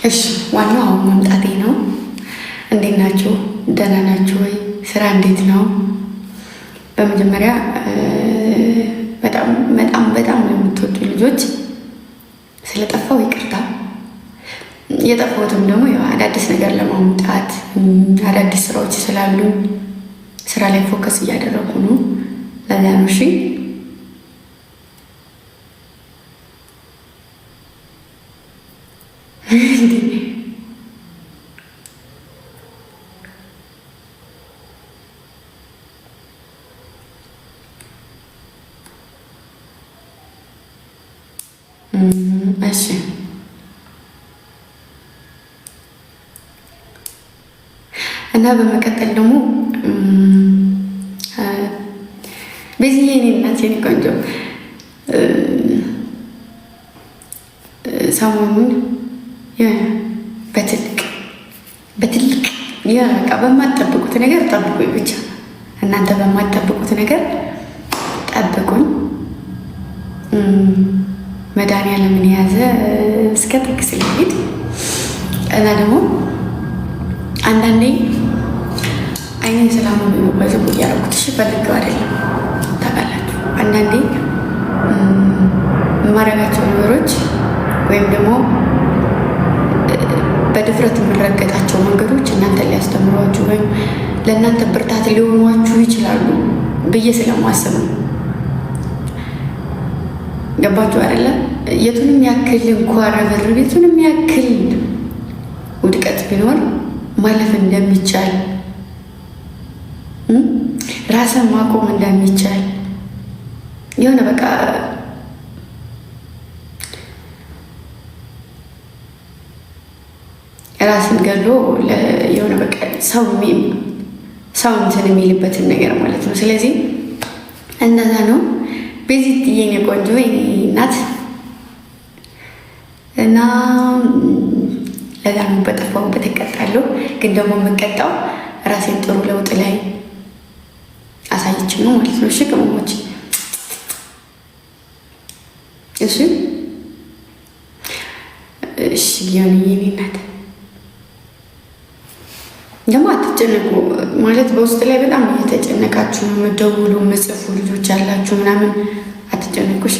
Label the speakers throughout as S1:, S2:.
S1: እሺ ዋናው አሁን መምጣቴ ነው። እንዴት ናችሁ? ደህና ናችሁ ወይ? ስራ እንዴት ነው? በመጀመሪያ በጣም በጣም በጣም የምትወዱ ልጆች ስለጠፋው ይቅርታ። የጠፋሁትም ደግሞ አዳዲስ ነገር ለማምጣት አዳዲስ ስራዎች ስላሉ ስራ ላይ ፎከስ እያደረጉ ነው። ለዛ ነው። እሺ እሺ እና በመቀጠል ደግሞ በዚህ የኔ እናት የኔ ቆንጆ ሰሞኑን በትልቅ በቃ በማትጠብቁት ነገር ጠብቁኝ። ብቻ እናንተ በማትጠብቁት ነገር ጠብቁኝ። መድኃኒዓለምን የያዘ እስከ ጥግ ስለሄድ እና ደግሞ አንዳንዴ አይኔን ስላመመኝ ነው በዝም እያደረኩት። እሺ ፈልገው አይደለም ታውቃላችሁ። አንዳንዴ የማደርጋቸው ነገሮች ወይም ደግሞ በድፍረት የምንረገጣቸው መንገዶች እናንተ ሊያስተምሯችሁ ወይም ለእናንተ ብርታት ሊሆኗችሁ ይችላሉ ብዬ ስለማስብ ነው። ገባችሁ አይደለም? የቱንም ያክል እንኳ ረብርብ የቱንም ያክል ውድቀት ቢኖር ማለፍ እንደሚቻል ራስን ማቆም እንደሚቻል የሆነ በቃ ራስን ገሎ የሆነ በቃ ሰው እንትን የሚልበትን ነገር ማለት ነው። ስለዚህ እነዛ ነው ቤዚት የኔ ቆንጆ የኔ እናት እና ለዛ ነው በጠፋሁበት እቀጣለሁ። ግን ደግሞ የምቀጣው ራሴን ጥሩ ለውጥ ላይ አሳይቼ ነው ማለት ነው። እሺ ቅመሞች፣ እሺ እሺ የኔ እናት ደግሞ አትጨነቁ ማለት በውስጥ ላይ በጣም እየተጨነቃችሁ ነው የምትደውሉ የምጽፉ ልጆች ያላችሁ ምናምን አትጨነቁ። እሺ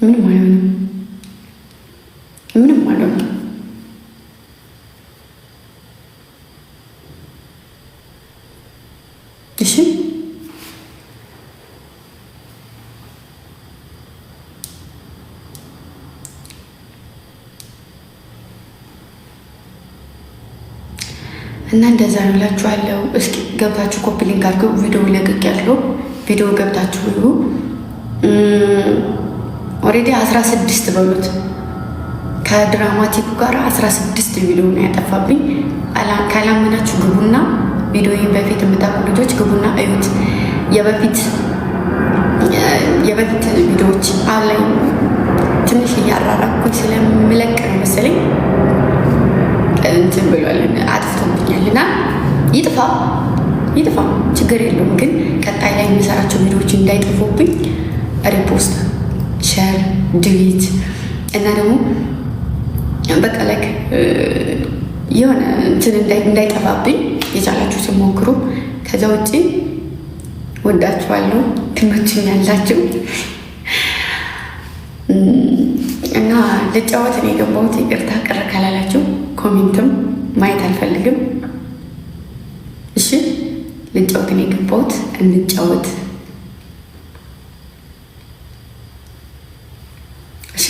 S1: ምንም አይሆንም፣ ምንም አይሆንም። እሺ እና እንደዛ ነው እላችኋለሁ። እስኪ ገብታችሁ ኮፒ ሊንክ አድርገው ቪዲዮ ለቅቅ ያለው ቪዲዮ ገብታችሁ ሁሉ ኦልሬዲ 16 በሉት ከድራማቲኩ ጋር 16 ቪዲዮ ነው ያጠፋብኝ። ካላመናችሁ ግቡና ቪዲዮውን በፊት የምታውቁ ልጆች ግቡና እዩት። የበፊት ቪዲዮዎች አሁን ላይ ትንሽ እያራራኩኝ ስለምለቅ ነው መሰለኝ እንትን ብሏል፣ አጥፍቶብኛል። እና ይጥፋ ችግር የለውም። ግን ቀጣይ ላይ የሚሰራቸው ቪዲዮዎች እንዳይጠፉብኝ ሪፖስት፣ ሸር፣ ድዊት እና ደግሞ በቃ ላይክ የሆነ እንትን እንዳይጠፋብኝ የቻላችሁ ስሞክሩ። ከዛ ውጭ ወዳችኋለሁ፣ ትመቹኛላችሁ እና ልጫወት ነው የገባሁት። ይቅርታ ቅር ካላላችሁ ኮሜንትም ማየት አልፈልግም። እሺ ልጫወት ነው የገባሁት፣ እንጫወት። እሺ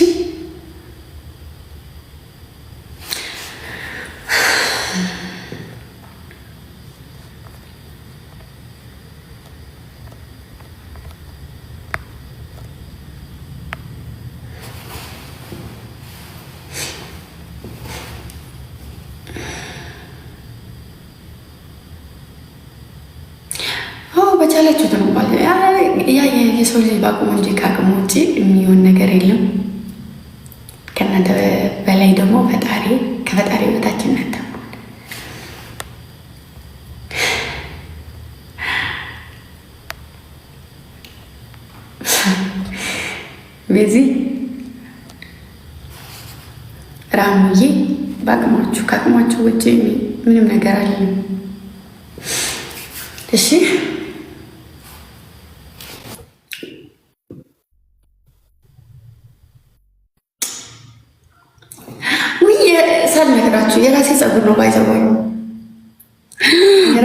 S1: በቻላችሁ ትንባል የሰው ልጅ በአቅሙ እንጂ ከአቅሙ ውጭ የሚሆን ነገር የለም። ከእናንተ በላይ ደግሞ ፈጣሪ፣ ከፈጣሪ በታች እናንተ። በዚህ ራሙዬ በአቅማችሁ ከአቅማችሁ ውጭ ምንም ነገር አለም። እሺ ውይ ሳልነግራችሁ የራሴ ጸጉር ነው ባይዘወኝ።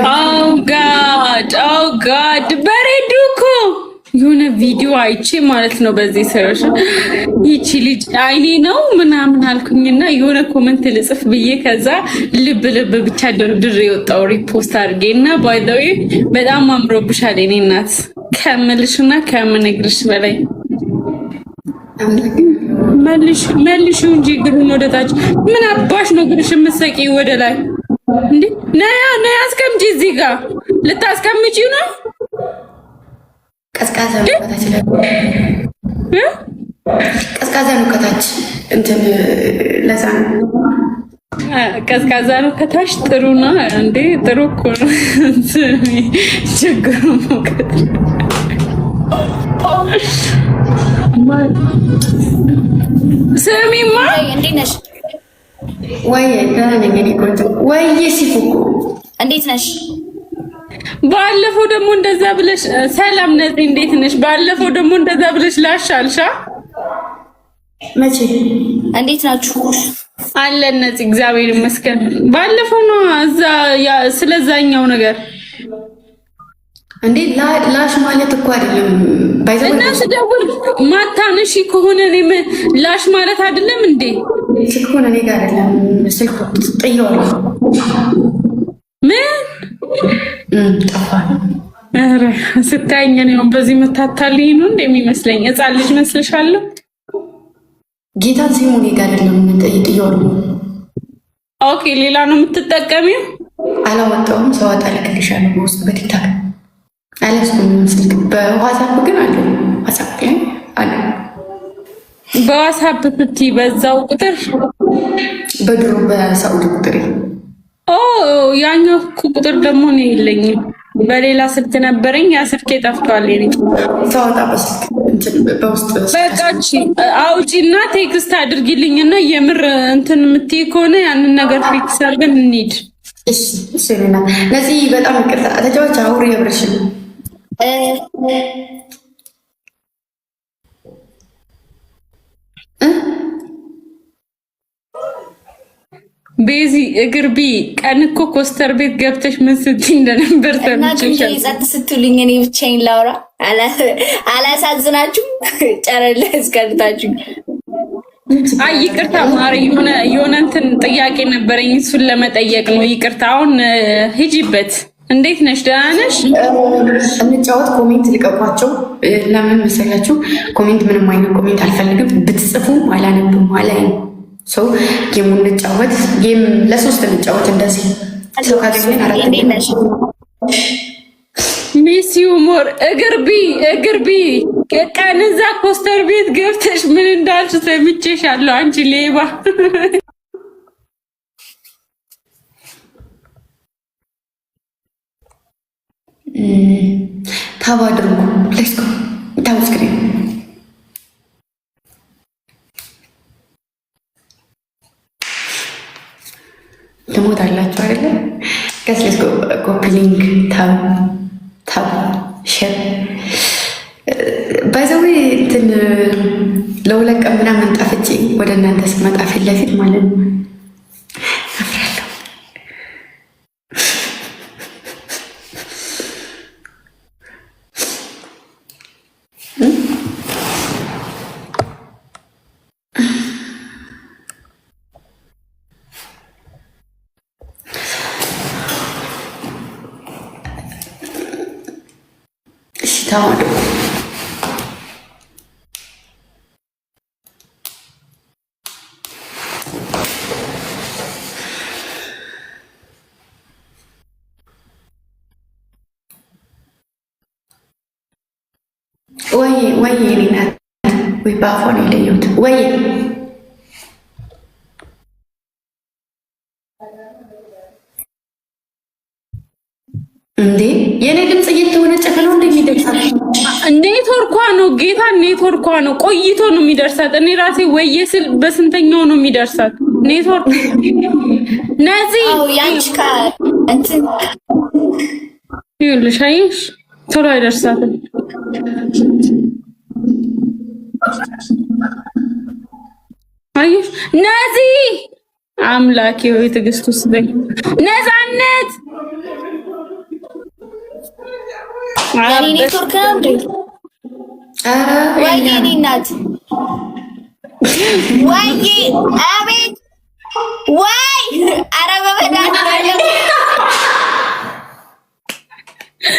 S2: ኦ ጋድ በሬዱ እኮ የሆነ ቪዲዮ አይቼ ማለት ነው። በዚህ ሰዎች ይቺ ልጅ አይኔ ነው ምናምን አልኩኝና የሆነ ኮመንት ልጽፍ ብዬ ከዛ ልብ ብቻ ድርድር የወጣው ሪፖስት አድርጌና ባይ ዘ ዌይ በጣም አምሮብሻል የኔ እናት ከምልሽና ከምነግርሽ በላይ መልሽ እንጂ ግሩን ወደታች ምን አባሽ ነው ግርሽ የምትሰቂ ወደ ላይ እንዴ? ነያ አስቀምጪ እዚህ ጋር ልታስቀምጪው ነው።
S1: ቀዝቃዛ ነው ከታች ቀዝቃዛ ነው ከታች እንትን ለዛ ነው
S2: ቀዝቃዛ ነው ከታች። ጥሩ ነው እንዴ? ጥሩ እኮ ነው። ችግሩ ሙቀት ስሚማ
S3: እንዴት ነሽ?
S1: ወይ ደህና ነኝ እኔ ቆንጆ። ወይ ሲፉኩ
S3: እንዴት ነሽ?
S2: ባለፈው ደግሞ እንደዛ ብለሽ ሰላም ነፂ እንዴት ነሽ? ባለፈው ደግሞ እንደዛ ብለሽ ላሻልሻ
S1: መቼ
S3: እንዴት ናችሁ?
S2: አለን ነፂ እግዚአብሔር ይመስገን። ባለፈው ነው እዛ ስለዛኛው ነገር
S1: እንዴ ላሽ ማለት እኮ አይደለም ባይዘው
S2: እና ስደውል ማታነሺ ከሆነ እኔም ላሽ ማለት አይደለም እንዴ?
S1: ስልኩ ነው እኔ ጋር አይደለም ስልኩ ጥየዋለሁ።
S2: ምን
S1: ጠፋ?
S2: ኧረ ስታይኝ ነው በዚህ መታታልኝ ነው እንደሚመስለኝ። ሕፃን ልጅ መስልሻለሁ።
S1: ጌታን ሲሙ እኔ ጋር አይደለም ጥየዋለሁ።
S2: ኦኬ ሌላ ነው የምትጠቀሚው?
S1: አላወጣሁም። ሰው አጣልክልሻለሁ በውስጥ በቲክታክ አለስኩም ስልክ በዋትስአፕ ግን አለ። ዋትስአፕ ላይ አለ።
S2: በዋትስአፕ ብቲ በዛው ቁጥር
S1: በድሮ በሳውዲ ቁጥር
S2: ያኛው ቁጥር ደግሞ ነው የለኝም። በሌላ ስልክ ነበረኝ። ያ ስልኬ ጠፍቷል። የኔ
S1: ሳወጣ በስልክ እንትን በውስጥ
S2: በቃች። አውጪና ቴክስት አድርጊልኝና የምር እንትን የምትይ ከሆነ ያንን ነገር ፊክስ አድርገን እንሂድ።
S1: እሺ ለዚህ በጣም ይቅርታ። ተጫዋች አውሪ ያብረሽን
S2: ቤዚ እግርቢ ቀን እኮ ኮስተር ቤት ገብተሽ ምን ስትይ እንደነበር
S3: ተምቼሻል። ጸጥ ስትሉኝ እኔ ብቻዬን ላውራ አላሳዝናችሁም? ጨረለ እስከልታችሁ
S2: አይ ይቅርታ ማሪ፣ የሆነ እንትን ጥያቄ ነበረኝ እሱን ለመጠየቅ ነው። ይቅርታ። አሁን ሂጂበት። እንዴት ነሽ? ደህና ነሽ?
S1: እንጫወት። ኮሜንት ልቀቋቸው። ለምን መሰላችሁ? ኮሜንት ምንም አይነት ኮሜንት አልፈልግም። ብትጽፉም አላነብም አላይም። ሰው ጌሙ እንጫወት። ጌም ለሶስት እንጫወት። እንደዚህ ሰው ካገኘን አራት ነሽ
S2: ሚስ ዩሞር እግርቢ ቀን እዛ ኮስተር ቤት ገብተሽ ምን እንዳልሽ ሰምቼሻለሁ። አንቺ ሌባ
S1: ታብ አድርጉ። ሌትስ ጎ ታብ ስክሪን ልሞት አላችሁ አይደለ? ጋስ ሌትስ ጎ ኮፒ ሊንክ ታብ ሼር ባይዘዌ እንትን ለሁለት ቀን ምናምን ጠፍቼ ወደ እናንተ ስመጣ ፊት ለፊት ማለት ነው አፍራለሁ። እሺ ታወዱ ወይ እኔ ናት ወይ በአፏን የለየሁት ወይ እንዴ የኔ ድምፅ እየተወነጨፈ ነው እንደሚደርሳል
S2: ኔትወርኳ ነው ጌታ፣ ኔትወርኳ ነው። ቆይቶ ነው የሚደርሳት። እኔ ራሴ ወየ ስል በስንተኛው ነው የሚደርሳት ኔትወርክ? ነዚህ
S3: ያንቺ እንትን
S2: ይኸውልሽ፣ አየሽ ቶሎ አይደርሳትም። አየሽ ነዚህ አምላኬ ወይ ትዕግስት ውስደኝ ነፃነት
S3: ያኔ ኔትወርክ ነው እንዴ? ወይኔ እናት ወይኔ አቤት ወይ ኧረ በመድኃኒዓለም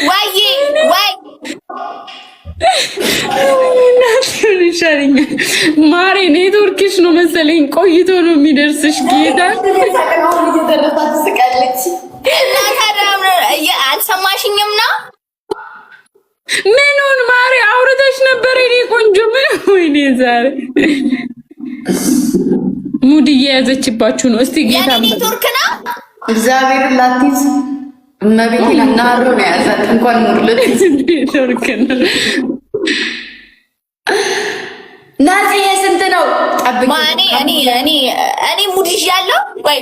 S3: ወይኔ ወይ
S2: ይሻለኛል ማሬ። ኔትወርክሽ ነው መሰለኝ ቆይቶ ነው የሚደርስሽ። ጌታ
S3: አልሰማሽኝም ነው?
S2: ምኑን ማሬ አውርተሽ ነበር የኔ ቆንጆ? ምን ወይኔ ዛሬ ሙድ እየያዘችባችሁ ነው። እስቲ ጌታ
S3: ኔትወርክ ነው
S1: እግዚአብሔር ላቲዝ እመቤቴ ናሮ ነው ያዛት። እንኳን ሙርለት
S2: ኔትወርክ ነው።
S1: ናዚ የስንት ነው? ጠብቂ
S3: እኔ ሙድ ይዣለሁ። ወይ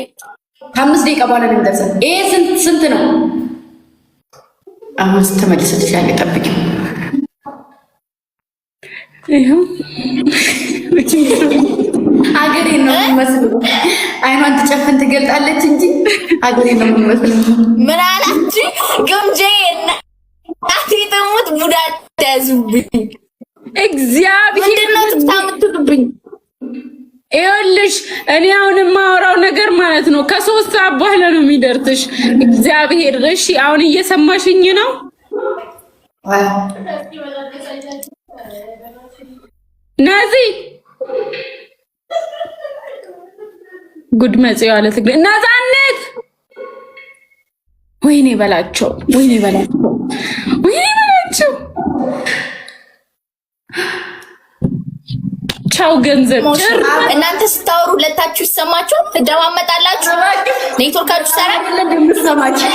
S1: 5 ደቂቃ በኋላ ነው የሚደርሰው። ይሄ ስንት ነው? አሁን ተመልሰልሻለሁ። ጠብቂ።
S2: ይሄው
S1: አገሬ ነው የሚመስለው። አይኗን ትጨፍን ትገልጣለች እንጂ አገሬ ነው የሚመስለው።
S3: ምን አላችሁ? ግምጄ እናቴ ትሙት ሙዳ ተያዙብኝ።
S2: እግዚአብሔር
S3: ምንድነው ትምታምትሉብኝ?
S2: ይኸውልሽ እኔ አሁን የማወራው ነገር ማለት ነው ከ3 ሰዓት በኋላ ነው የሚደርስሽ። እግዚአብሔር እሺ፣ አሁን እየሰማሽኝ ነው? ናዚ ጉድ መጽዮ አለ ትግሬ ነፃነት። ወይኔ በላቸው፣ ወይኔ በላቸው፣ ወይኔ በላቸው። ቻው ገንዘብ
S3: እናንተ ስታወሩ ሁለታችሁ ይሰማችሁ? ትደማመጣላችሁ? ኔትወርካችሁ ሰራ
S1: እንደምትሰማችሁ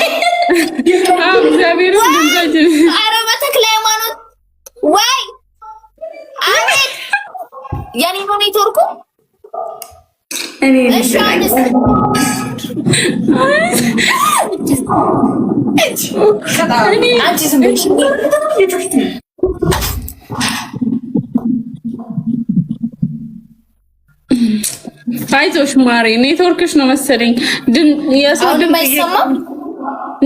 S2: እግዚአብሔር ገንዘብ።
S3: ኧረ በተክለ ሃይማኖት ወይ አቤት! የኔ ነው ኔትወርኩ።
S1: እኔ
S3: አንቺ ዝም ብለሽ
S2: አይዞሽ ማሬ፣ ኔትወርክሽ ነው መሰለኝ። የሰው ድምጽ
S3: አይሰማም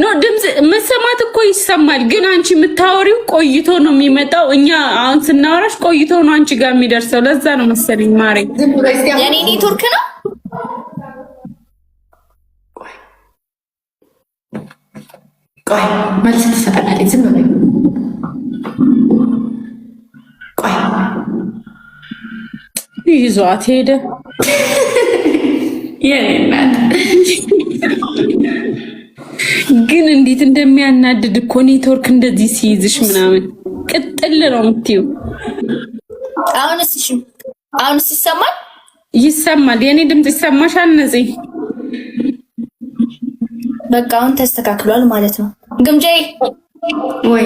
S2: ነው። ድምጽ መሰማት እኮ ይሰማል፣ ግን አንቺ የምታወሪው ቆይቶ ነው የሚመጣው። እኛ አሁን ስናወራሽ ቆይቶ ነው አንቺ ጋር የሚደርሰው። ለዛ ነው መሰለኝ ማሬ።
S3: የኔ ኔትወርክ ነው።
S1: ቆይ መልስ ትሰጠናለች። ዝም በይ ቆይ።
S2: ይዟት ሄደ።
S1: የኔ እናት
S2: ግን እንዴት እንደሚያናድድ እኮ ኔትወርክ እንደዚህ ሲይዝሽ ምናምን ቅጥል ነው የምትይው።
S3: አሁንስ ይሰማል?
S2: ይሰማል። የኔ ድምጽ ይሰማሻል? ነፂ
S3: በቃ አሁን ተስተካክሏል ማለት ነው። ግምጄ
S1: ወይ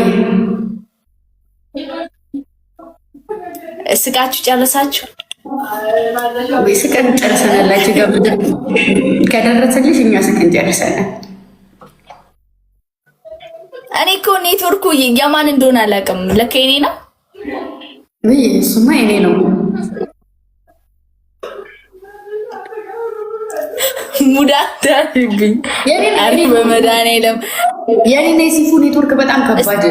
S3: ስቃችሁ ጨረሳችሁ?
S1: ወይ ስቀን ጨርሰናላችሁ። ገብደ ከደረሰልሽ እኛ ስቀን ጨርሰናል።
S3: እኔ እኮ ኔትወርኩ የማን እንደሆነ አላውቅም። ለካ የኔ ነው።
S1: ወይ እሱማ የኔ ነው።
S3: ሙዳታ ይብኝ አሪ በመድኃኒዓለም
S1: የኔ ሲፉ ኔትወርክ በጣም ከባድ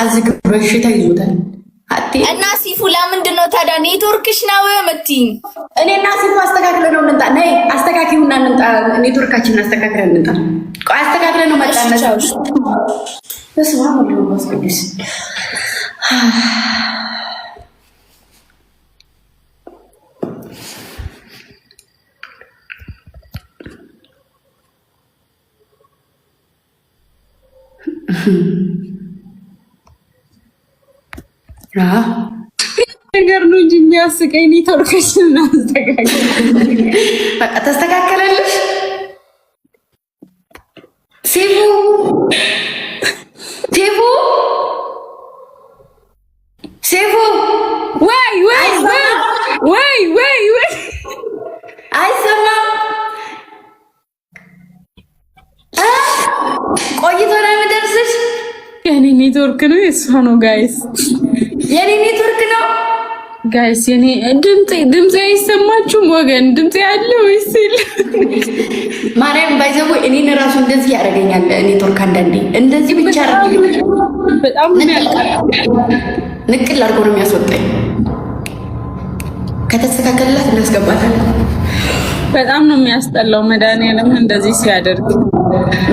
S1: አዝግ በሽታ ይዞታል።
S3: እና ሲፉ ለምንድን ነው ታዲያ ኔትወርክሽ ነው የምትይኝ?
S1: እኔና ሲፉ አስተካክለን ነው እንምጣ። ነይ አስተካክሉና እንምጣ። ኔትወርካችንን አስተካክለን እንምጣ። ቆይ አስተካክለን ነው መጣነው። በስመ አብ ወወልድ ወመንፈስ ቅዱስ።
S2: ነገር ነው እንጂ የሚያስቀኝ ኔትወርክሽን አስተካክል።
S1: በቃ ተስተካከለልሽ ሲፉ ሴፉ
S2: ወይ
S1: አይሰማም። ቆይቶ ነው የምደርስሽ።
S2: የኔ ኔትወርክ ነው የእሷ ነው ጋይስ፣
S1: የኔ ኔትወርክ ነው
S2: ጋይስ። የኔ ድምጽ አይሰማችሁም ወገን? ድምጽ ያለ ወይስ
S1: ማርያም ባይዘው እኔን ራሱ እንደዚህ ያደርገኛል ኔትወርክ። አንዳንዴ እንደዚህ ብቻ ያደርገኛል።
S2: በጣም
S1: ንቅል አድርጎ ነው የሚያስወጣኝ። ከተስተካከለላት እናስገባታለን።
S2: በጣም ነው የሚያስጠላው። መድኃኒዓለም እንደዚህ ሲያደርግ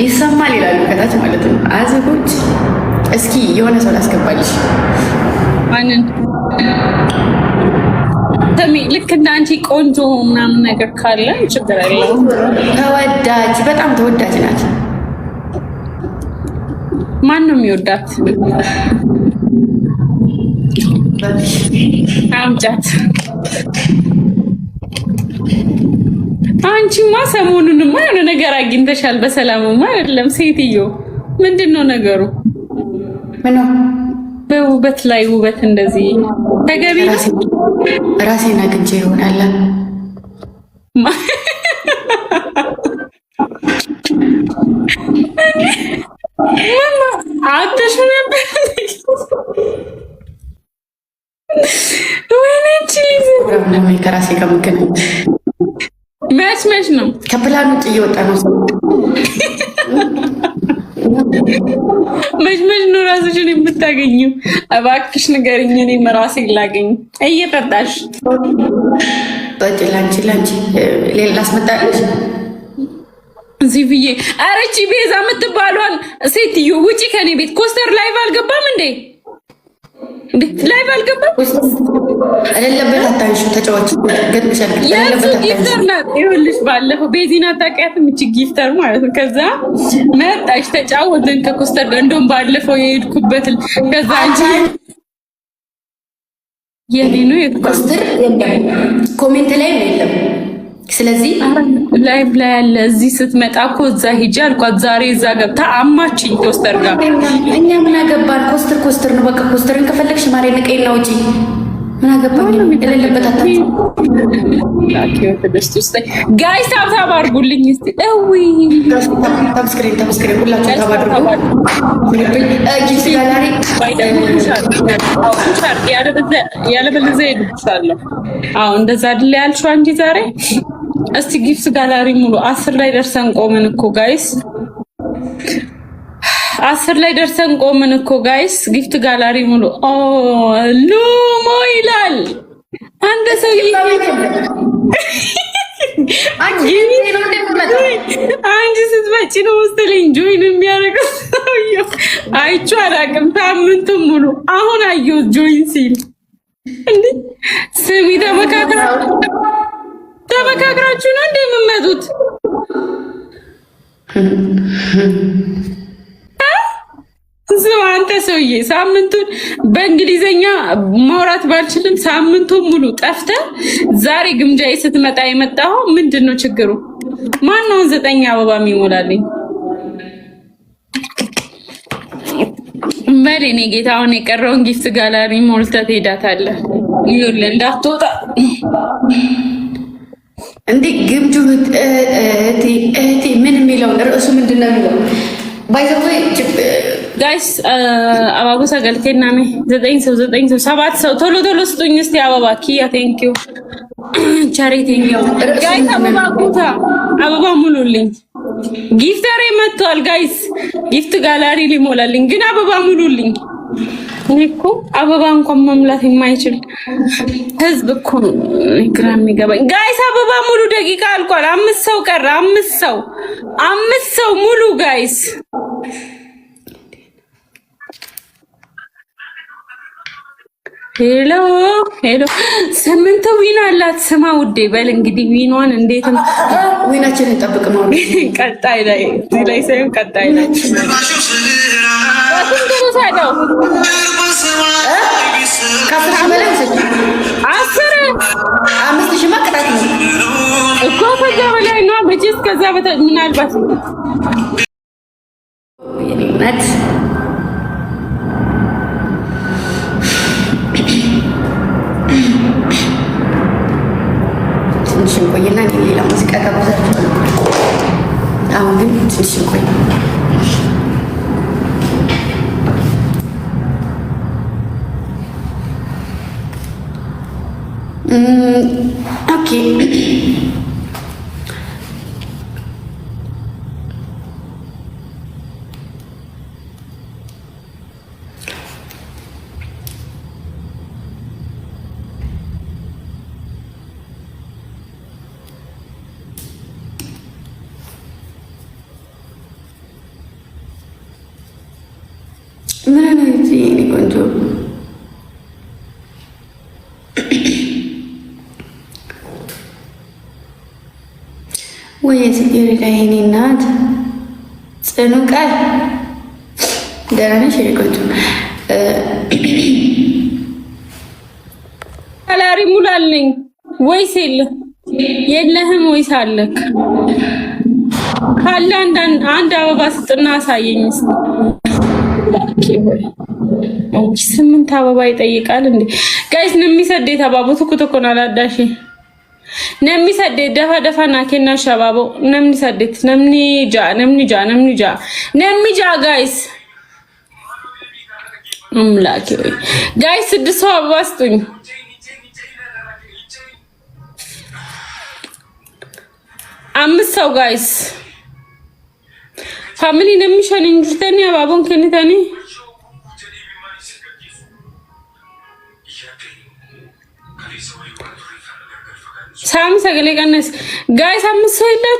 S1: ይሰማል ይላሉ ከታች ማለት ነው። አዘጎች እስኪ የሆነ ሰው ላስገባልሽ።
S2: ማንን? ተሚ ልክ እንደ አንቺ ቆንጆ ምናምን ነገር ካለ ችግር የለውም።
S1: ተወዳጅ፣ በጣም ተወዳጅ ናት።
S2: ማን ነው የሚወዳት? አምጫት። አንቺማ ሰሞኑንማ የሆነ ነገር አግኝተሻል። በሰላምማ አይደለም ሴትዮ። ምንድን ነው ነገሩ?
S1: ምን
S2: በውበት ላይ ውበት እንደዚህ ተገቢ
S1: ራሴን አግኝቼ ይሆናል።
S2: አጥሽ ነበር ወይኔ
S1: ከራሴ ጋር ምገናኝ
S2: መች ነው
S1: ከፕላኑ ውጭ እየወጣ ነው።
S2: መች ነው ራስሽን የምታገኘው? እባክሽ ንገሪኝ፣ እኔም ራሴን ላገኝ። እየጠጣሽ
S1: ጠጪ። ላንቺ ሌላ ላስመጣልሽ
S2: እዚህ ብዬ። ኧረ እቺ ቤዛ የምትባሏን ሴትዮ ውጪ ከኔ ቤት። ኮስተር ላይቭ አልገባም እንዴ? ላይቭ አልገባም።
S1: አይደለበት አታንሹ። ተጫዋች ገጥምሻል።
S2: ጊፍተር ናት። ይኸውልሽ ባለፈው ቤዚና ታውቂያትም? እቺ ጊፍተር ማለት ነው። ከዛ መጣሽ ተጫወትን ከኮስተር ጋር። እንደውም ባለፈው የሄድኩበትን ከዛ አንቺ የኔ ነው
S1: የኮስተር የለም ኮሜንት ላይ የለም። ስለዚህ
S2: ላይቭ ላይ ያለ እዚህ ስትመጣ እኮ እዛ ሂጂ አልኳት። ዛሬ እዛ ገብታ አማችኝ ኮስተር ጋር።
S1: እኛ ምን አገባን? ኮስተር ነው በቃ። ኮስተርን ከፈለግሽ ማሬ ንቀይና ውጪ። ምን አገባን? የሌለበት አታ
S2: ጋይስ ታብታብ አድርጉልኝ እስቲ።
S1: ታብስክሪን ሁላችሁ ታብ አድርጉ። ጊፍት ጋላሪ
S2: ያለበለዚያ ሄድብሻለሁ። አዎ እንደዛ አይደል ያልሽው አንቺ ዛሬ። እስቲ ጊፍት ጋላሪ ሙሉ 10 ላይ ደርሰን ቆምን እኮ ጋይስ። 10 ላይ ደርሰን ቆምን እኮ ጋይስ። ጊፍት ጋላሪ ሙሉ ሉሞ ይላል አንድ ሰው አንቺ ስትመጪ ነው መሰለኝ ጆይን የሚያደርገው ሰውዬው። አይቼው አላውቅም ሳምንቱን ሙሉ። አሁን አየሁት ጆይን ሲል። እንዴ ስሚ ተመካክራችሁ ነው እንዴ የምትመጡት? ስማ አንተ ሰውዬ ሳምንቱን በእንግሊዘኛ ማውራት ባልችልም ሳምንቱን ሙሉ ጠፍተህ ዛሬ ግምጃዬ ስትመጣ የመጣው ምንድን ነው ችግሩ? ማነው 9 አበባ የሚሞላልኝ? በል እኔ ጌታ አሁን የቀረውን ጊፍት ጋላሪ ሞልተህ ትሄዳታለህ። ይኸውልህ እንዳትወጣ
S1: እንዴ ግምጁ እህቴ ምን የሚለው ርዕሱ ምንድን ነው የሚለው? ባይዘወይ
S2: ጋይስ አባቡ ሰገልቴና ነ 9 ሰው 7 ሰው ቶሎ ስጡኝ እስቲ አበባ። ኪያ ቴንኪው ቻሪ ቴንኪው ጋይስ። አበባ ሙሉልኝ። ጊፍተሬ መጥቷል ጋይስ። ጊፍት ጋላሪ ሊሞላልኝ ግን አበባ ሙሉልኝ። እኔ እኮ አበባ እንኳን መሙላት የማይችል ህዝብ እኮ ግራ የሚገባኝ ጋይስ። አበባ ሙሉ። ደቂቃ አልቋል። 5 ሰው ቀረ። 5 ሰው ሙሉ ጋይስ። ሄሎ 8 ዊን አላት። ስማ ውዴ በል እንግዲህ ዊኗን እንዴትም
S1: ዊናችንን እንጠብቅ ማለት
S2: ቀጣይ ላይ ሳይሆን ቀጣይ ላይ ሳይደው
S1: ከአስር በላይ
S2: አስር
S1: 5,000 ቅጣት ነው
S2: እኮ። ከዛ በላይ ነው መቼስ። ከዛ በታች ምናልባት
S1: የኔነት ትንሽ እንቆይና ሌላ ሙዚቃ ጋብዛችኋለሁ። አሁን ግን ትንሽ እንቆይ። ኦኬ ምን አይነት የኔ ቆንጆ ወይ ጽጌረዳ የኔ እናት ጽኑ ቃል ደህና ነሽ የኔ ቆንጆ?
S2: አላሪ ሙላልኝ ወይስ የለህም ወይስ አለክ? ካለ አንድ አበባ ስጥና አሳየኝ እስኪ። ስምንት አበባ ይጠይቃል እንዴ ጋይስ? ነሚሰደ ተባቡ ትኩትኩና አላዳሽ ነሚሰደ ደፋ ደፋ ናኬና ሸባቦ ነሚሰደ ነምኒጃ ጋይስ አምላኬ ወይ ጋይስ 6 አበባ ስጡኝ። አምስት ሰው ጋይስ ፋሚሊ ነሚሸን እንጅተኒ አባቦን ከነተኒ ሳም ሰገሌ ቀነስ ጋይስ 5 ሰው ይላል።